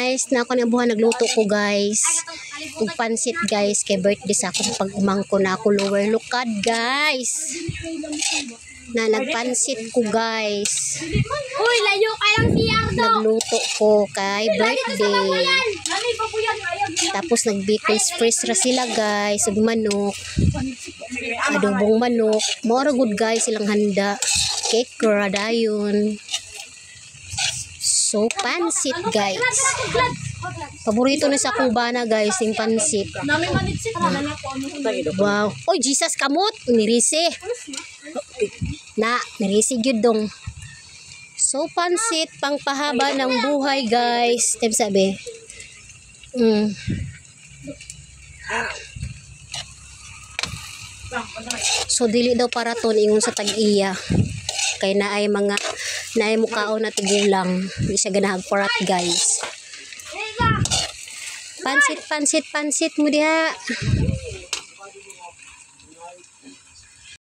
guys, na ako na buhan nagluto ko guys. Ug pansit guys kay birthday sa akong pag-umangko na ako lower lukad guys. Na nagpansit ko guys. Uy, layo ka lang si Yardo. Nagluto ko kay birthday. Tapos nag-bacon fresh ra sila guys, ug manok. Adobong manok. Mora good guys silang handa. Cake ra dayon. So, pansit, guys. Paborito na sa kubana, guys, yung pansit. Wow. Oy, Jesus, kamot. Nirisi. Nirisi yun dong. So, pansit, pangpahaba ng buhay, guys. Tem sabi. So, dili daw para to ingon sa tag-iya. Kay naay mukaon na tigulang. Di siya ganahag parat guys. Pansit mo diha.